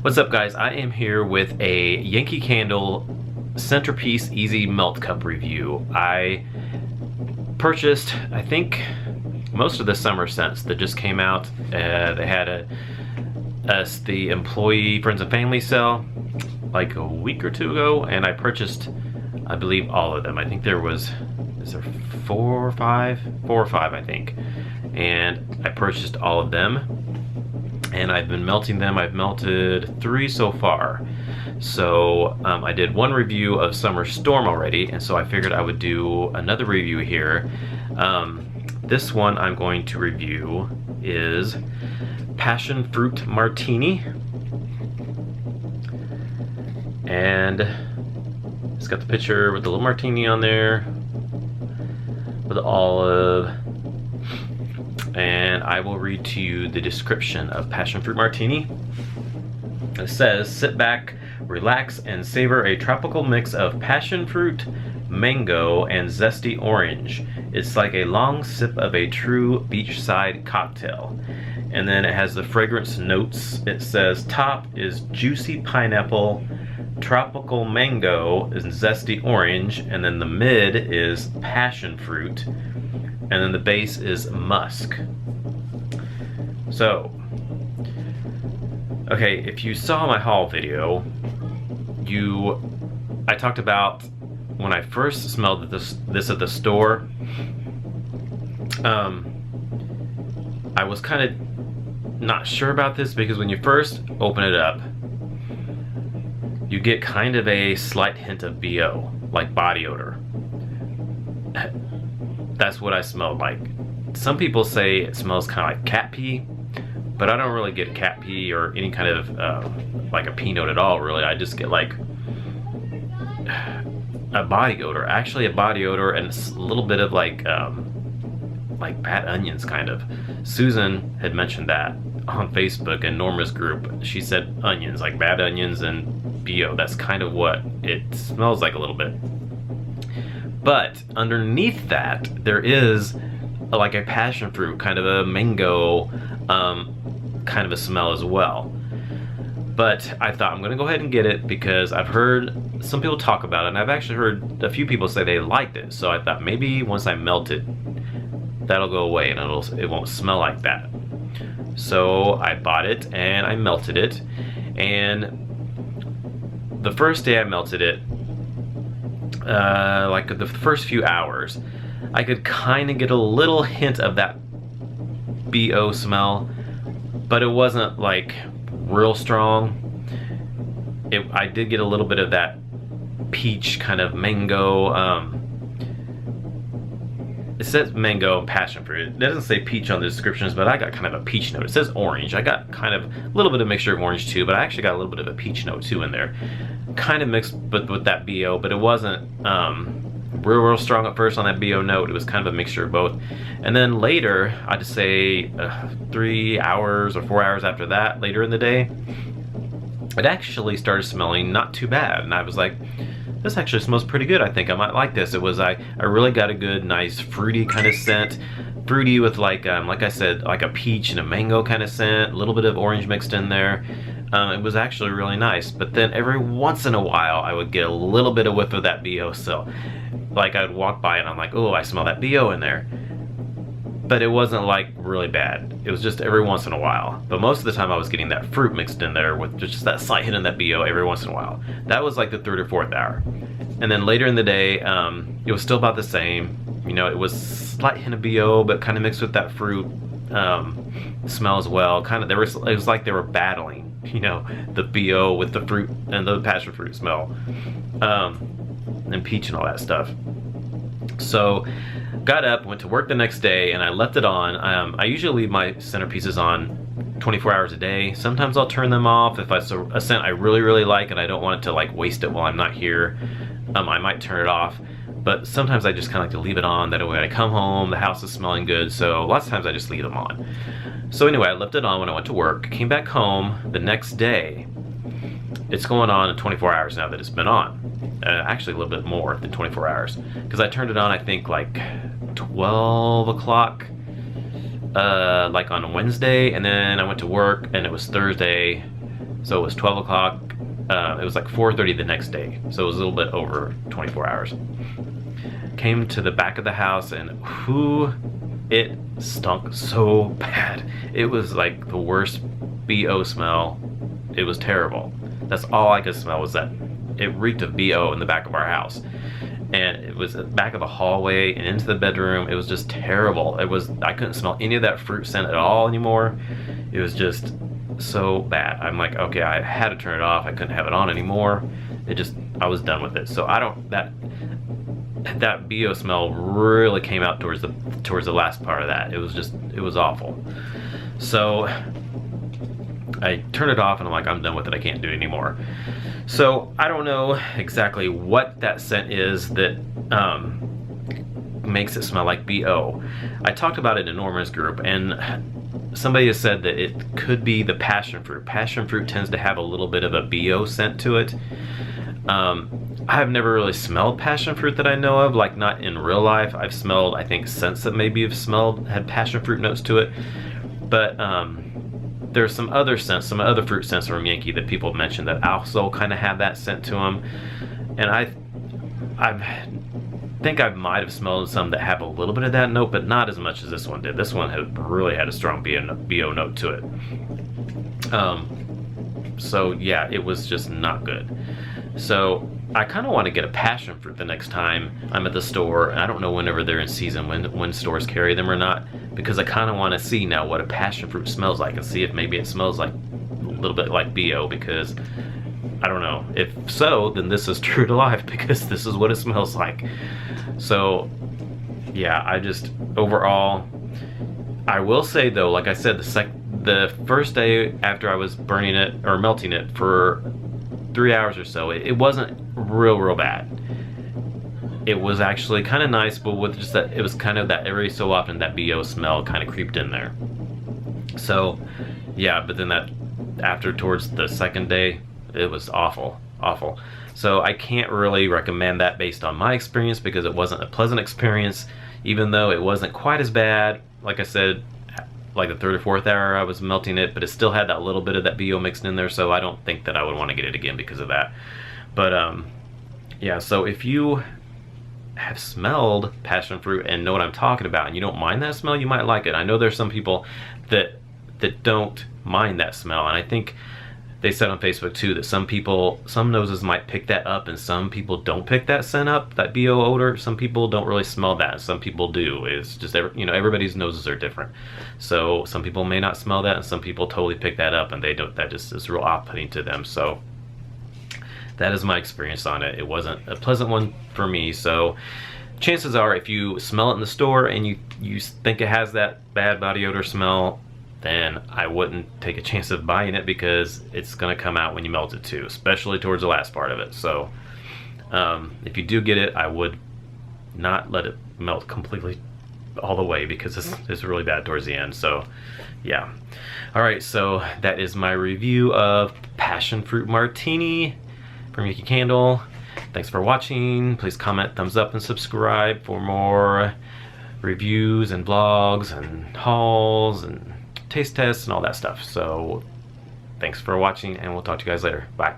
What's up, guys? I am here with a Yankee Candle Centerpiece Easy Melt Cup review. I purchased, I think, most of the summer scents that just came out. They had the employee friends and family sale like a week or two ago, and I purchased, I believe, all of them. I think there was, is there four or five, I think, and I purchased all of them. And I've been melting them. I've melted 3 so far. So I did one review of Summer Storm already, and so I figured I would do another review here. This one I'm going to review is Passion Fruit Martini. And it's got the picture with the little martini on there, with the olive. And I will read to you the description of Passion Fruit Martini. It says, sit back, relax, and savor a tropical mix of passion fruit, mango, and zesty orange. It's like a long sip of a true beachside cocktail. And then it has the fragrance notes. It says, top is juicy pineapple, tropical mango, and zesty orange. And then the mid is passion fruit. And then the base is musk. So, okay, if you saw my haul video, I talked about when I first smelled this at the store. I was kind of not sure about this because when you first open it up, you get kind of a slight hint of BO, like body odor. That's what I smelled like. Some people say it smells kind of like cat pee, but I don't really get cat pee or any kind of like a pee note at all, really. I just get like a body odor. Actually, a body odor and a little bit of like bad onions, kind of. Susan had mentioned that on Facebook in Norma's group. She said onions, like bad onions and BO. That's kind of what it smells like a little bit. But underneath that, there is like a passion fruit, kind of a mango kind of a smell as well. But I thought I'm gonna go ahead and get it because I've heard some people talk about it, and I've actually heard a few people say they liked it. So I thought maybe once I melt it, that'll go away and it won't smell like that. So I bought it and I melted it, and the first day I melted it, like the first few hours, I could kind of get a little hint of that BO smell, but it wasn't like real strong. I did get a little bit of that peach kind of mango. It says mango and passion fruit. It doesn't say peach on the descriptions, but I got kind of a peach note. It says orange. I got kind of a little bit of mixture of orange too, but I actually got a little bit of a peach note too in there. Kind of mixed with that BO, but it wasn't real strong at first on that BO note. It was kind of a mixture of both. And then later, I'd say 3 hours or 4 hours after that, later in the day, it actually started smelling not too bad. And I was like, this actually smells pretty good. I think I might like this. It was, I really got a good, nice, fruity kind of scent. Fruity with like I said, like a peach and a mango kind of scent. A little bit of orange mixed in there. It was actually really nice. But then every once in a while, I would get a little bit of whiff of that BO still. Like I'd walk by and I'm like, oh, I smell that BO in there. But it wasn't like really bad. It was just every once in a while. But most of the time I was getting that fruit mixed in there with just that slight hint of that BO every once in a while. That was like the 3rd or 4th hour. And then later in the day, it was still about the same. You know, it was slight hint of BO, but kind of mixed with that fruit smell as well. Kind of, it was like they were battling, you know, the BO with the fruit and the passion fruit smell, and peach and all that stuff. So got up, went to work the next day, and I left it on. I usually leave my centerpieces on 24 hours a day. Sometimes I'll turn them off if it's a scent I really like and I don't want it to like waste it while I'm not here. I might turn it off, but sometimes I just kind of like to leave it on. That way I come home, the house is smelling good, so lots of times I just leave them on. So anyway, I left it on when I went to work, came back home the next day. It's going on 24 hours now that it's been on. Actually a little bit more than 24 hours. Because I turned it on, I think, like 12 o'clock like on Wednesday, and then I went to work and it was Thursday, So it was 12 o'clock. It was like 4:30 the next day. So it was a little bit over 24 hours. Came to the back of the house, and it stunk so bad. It was like the worst BO smell. It was terrible. That's all I could smell, was that it reeked of BO in the back of our house. And it was at the back of the hallway and into the bedroom. It was just terrible. I couldn't smell any of that fruit scent at all anymore. It was just so bad. I'm like, okay, I had to turn it off. I couldn't have it on anymore. I was done with it. So that BO smell really came out towards the last part of that. It was awful. So I turned it off and I'm like, I'm done with it. I can't do it anymore. So I don't know exactly what that scent is that makes it smell like BO. I talked about it in Norman's group, and somebody has said that it could be the passion fruit. Passion fruit tends to have a little bit of a BO scent to it. I've never really smelled passion fruit that I know of, like not in real life. I've smelled, I think, scents that maybe had passion fruit notes to it. But there's some other scents, some other fruit scents from Yankee that people mentioned that also kind of have that scent to them. And I think I might have smelled some that have a little bit of that note, but not as much as this one did. This one really had a strong BO note to it. So yeah, it was just not good. So I kind of want to get a passion fruit the next time I'm at the store. I don't know whenever they're in season, when stores carry them or not, because I kind of want to see now what a passion fruit smells like and see if maybe it smells like a little bit like BO, because I don't know. If so, then this is true to life, because this is what it smells like. So yeah, overall, I will say though, like I said, the first day after I was burning it or melting it for 3 hours or so, it wasn't real bad. It was actually kind of nice, but with just that, it was kind of that every so often that BO smell kind of creeped in there. So yeah, but then towards the second day, it was awful. So I can't really recommend that based on my experience, because it wasn't a pleasant experience, even though it wasn't quite as bad. Like I said, like the third or fourth hour I was melting it, but it still had that little bit of that BO mixed in there, so I don't think that I would want to get it again because of that. But yeah, so if you have smelled passion fruit and know what I'm talking about, and you don't mind that smell, you might like it. I know there's some people that don't mind that smell, and I think they said on Facebook too that some noses might pick that up and some people don't pick that scent up, that BO odor. Some people don't really smell that and some people do. It's just, everybody's noses are different. So some people may not smell that and some people totally pick that up, and they don't, that just is real off-putting to them. So that is my experience on it. It wasn't a pleasant one for me. So chances are, if you smell it in the store and you think it has that bad body odor smell, then I wouldn't take a chance of buying it, because it's going to come out when you melt it too, especially towards the last part of it. So if you do get it, I would not let it melt completely all the way, because it's really bad towards the end. So yeah. Alright, so that is my review of Passion Fruit Martini from Yankee Candle. Thanks for watching. Please comment, thumbs up, and subscribe for more reviews and vlogs and hauls and taste tests and all that stuff. So thanks for watching, and we'll talk to you guys later. Bye.